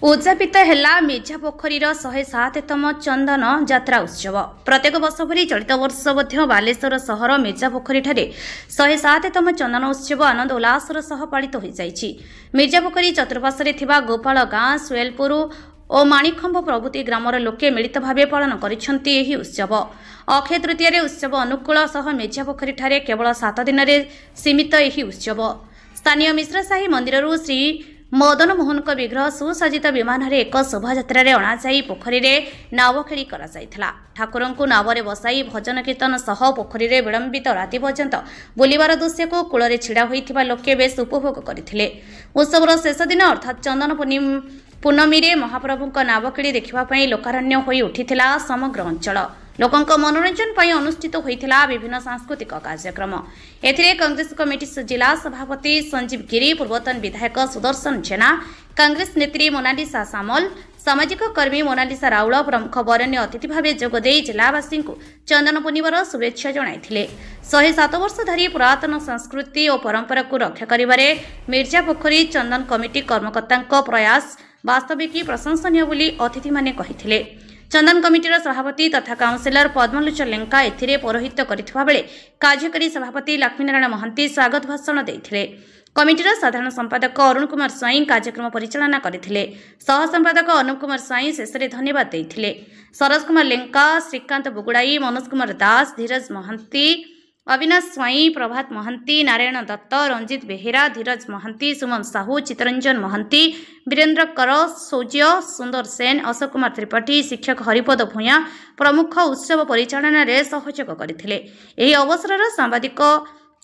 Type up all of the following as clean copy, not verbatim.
उद्यापित है मिर्जा पोखरीर 107तम चंदन यात्रा उत्सव। प्रत्येक वर्ष भरी चलित वर्ष बालेश्वर सहर मिर्जा पोखरी 107तम चंदन उत्सव आनंद उल्लासर सह पालित हो जाइछि। मिर्जा पोखरी चतुर्पार्श्वे थिबा गोपाल गाँ सुएलपुर और माणिखंभ प्रभृति ग्रामर लोके मिलित भाव पालन करिसेंति एही उत्सव। अक्षय तृतीय उत्सव अनुकूल सह मिर्जा पोखरी ठारे केवल 7 दिन सीमित एही उत्सव। स्थानीय मिश्रसाही मंदिर श्री मदन मोहन विग्रह सुसज्जित विमान एक शोभायात्रा अणाई पोखरी में नाव खेली ठाकुर को नाव में बसाई भजन कीर्तन सह पोखरी में विलंबित राति पर्यंत बुलबार दृश्य को कूल छिड़ा होता लोके बेस उपभोग करते। उत्सवर शेष दिन अर्थात चंदन पूर्णमी में महाप्रभु नाव खेली देखापी लोकारण्य हो उठिला समग्र अंचल। लोकों मनोरंजन पर अनुष्ठित होता विभिन्न सांस्कृतिक कार्यक्रम। एथिरे कांग्रेस कमिटी जिला सभापति संजीव गिरी, पूर्वतन विधायक सुदर्शन जेना, कांग्रेस नेत्री मोनालिसा सामल, सामाजिक कर्मी मोनालिसा राउल प्रमुख बरण्य अतिथि भाव जोगदे जिलावासी को चंदन पूर्णिमार शुभेच्छा जणाइथिले। 107 वर्ष धरी पुरातन संस्कृति और परंपरा को रक्षा करिबारे मिर्जा पोखरी चंदन कमिटी कर्मकर्ता प्रयास वास्तविक प्रशंसनीय बोली अतिथि माने कहिथिले। चंदन कमिटीर सभापति तथा काउंसिलर पद्मलोचन लेंका एथिरे पौरोहित्य करिथिबा बेले कार्यकारी सभापति लक्ष्मीनारायण महंती स्वागत भाषण देथिले। कमिटीर साधारण संपादक अरुण कुमार स्वाई कार्यक्रम परिचालना करथिले। सह संपादक अनुप कुमार स्वाई शेषे धन्यवाद देथिले। सरस कुमार लेंका, श्रीकांत बुगुड़ाई, मनोज कुमार दास, धीरज महंती, अविनाश स्वाई, प्रभात महंती, नारायण दत्त, रंजित बेहेरा, धीरज महंती, सुमन साहू, चितरंजन महंती, वीरेन्द्र कर, सौज्य, सुंदर सेन, अशोक कुमार त्रिपाठी, शिक्षक हरिपद भूया प्रमुख उत्सव परिचालन में सहयोग करथिले। एही अवसर सांबादिक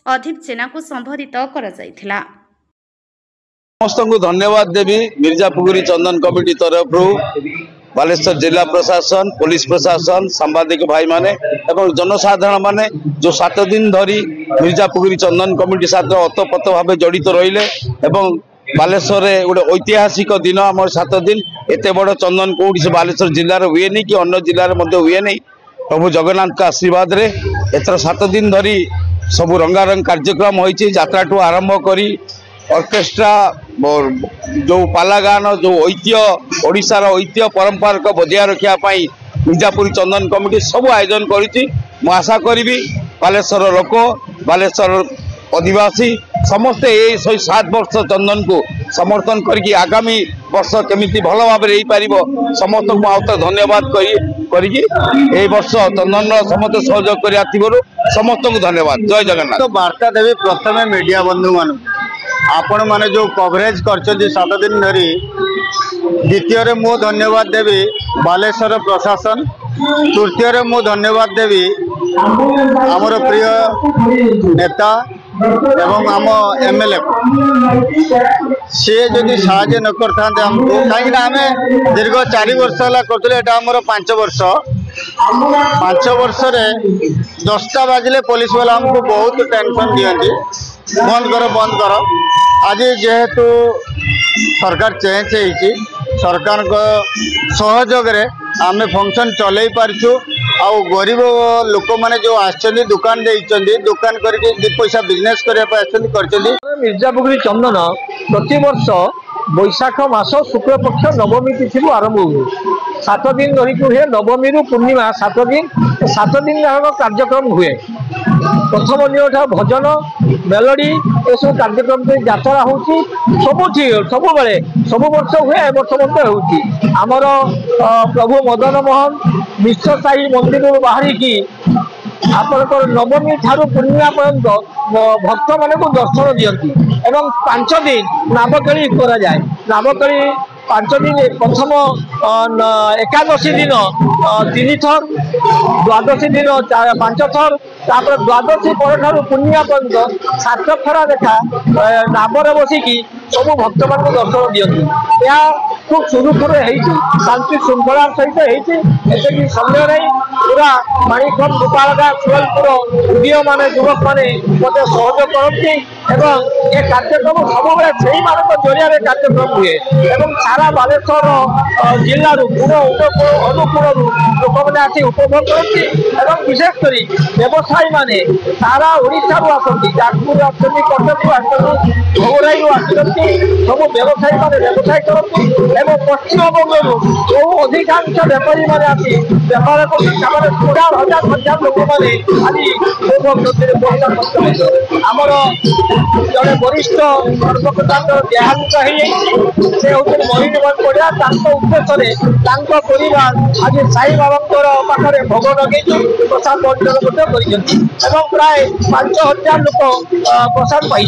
अधीप सेना को संबोधित कर जाइथिला। समस्त को धन्यवाद देवी। मिर्जा पोखरी चंदन कमिटी तरफ बालेश्वर जिला प्रशासन, पुलिस प्रशासन, सांबादिक भाई माने एवं जनसाधारण माने जो 7 दिन धरी मिर्जा पोखरी चंदन कमिटी साथ अतपत भाव जड़ित रहिले एवं बालेश्वर गोटे ऐतिहासिक दिन आम 7 दिन एत बड़ चंदन कौटी से बालेश्वर जिलार हुए नहीं कि अन्य जिले में हुए नहीं। प्रभु जगन्नाथ का आशीर्वाद रे एथर 7 दिन धरी सब रंगारंग कार्यक्रम होइछि। यात्रा ठू आरंभ करी ऑर्केस्ट्रा जो पाला गान जो ऐतिह्य ओडिशार ऐतिह्य परंपरा को बजाय रखापी मिर्जा पोखरी चंदन कमिटी सब आयोजन करी। मु आशा करी बालेश्वर लोक बालेश्वर आदिवासी समस्ते 107 वर्ष चंदन को समर्थन करके आगामी वर्ष केमिति भल भाव समस्त को आउत धन्यवाद करी वर्ष चंदन समस्त सहयोग कर समस्त को धन्यवाद। जय जगन्नाथ। तो वार्ता देवी प्रथम मीडिया बंधु मान आपण माने जो कवरेज कर 7 दिन धरी। द्वितीय मु धन्यवाद देवी बालेश्वर प्रशासन। तृतीय मु धन्यवाद देवी आमर प्रिय नेता एवं आम एमएलए सी जदि साहाय्य न करता आमको कहीं आम दीर्घ 4 वर्ष है कर 5 वर्ष 5 वर्ष 10टा बाजिले पुलिस वाला हमको बहुत टेंशन दियंती बंद कर। आज जेहेतु सरकार चेंज होती सरकार सहयोग आम फंक्शन चलई पार्छु। आउ गरीब लोक मैंने जो आसछन्ती दुकान देइछन्ती दुकान करके 2 पैसा बिजनेस करछन्ती। मिर्जा पोखरी चंदन प्रति वर्ष बैशाख मास शुक्ल पक्ष नवमी तिथि आरंभ हुए 7 दिन धरिक हुए। नवमी रु पूर्णिमा 7 दिन 7 दिन कार्यक्रम हुए। प्रथम दिन भजन मेलोडी ये सब कार्यक्रम यात्रा होती सब बेले सब वर्ष हुए। ए वर्ष होती आमर प्रभु मदन मोहन मिश्र साही मंदिर बाहरिकी आपंकर नवमी ठारू पूर्णिमा पर्यंत भक्त मान को दर्शन दियंती एवं 5 दिन नावकेली करा जाए। नावकेली 5 दिन प्रथम एकादशी दिन 3 थर, द्वादशी दिन 5 थर, तापर द्वादशी पर पूर्णिमा पर्यंत 7 थरा देखा नावर बसिकी सब भक्त मान को दर्शन दियंती। यह खूब सुरुखुर शांति श्रृंखला सहित होती। समय पूरा माणिकम गोपालगा सुरलपुर झील मैंने युवक मैंने मत सहयोग करती ए कार्यक्रम सब जरिया कार्यक्रम हुए सारा बालेश्वर जिलूर गुण अनुकूल लोक मैंने आसी उपभोग करती विशेषकर व्यवसायी मैंने सारा ओडिशा आसती जाजपुर आसती कटक आसती भोगराई आसती सब व्यवसायी मैंने व्यवसाय करती पश्चिमबंग जो अधिकांश बेपारी मैंने आसी बेपार कर हजार हजार लोक मैंने आज उपभोग आमर जड़े वरिष्ठ कर्मकर्ता देहांत से होती मोहिनीमोहन पड़िया उद्देश्य परिवार आज साई बाबा पाखे भोग लगे प्रसाद बंटन कर प्राय 5000 लोक प्रसाद पाई।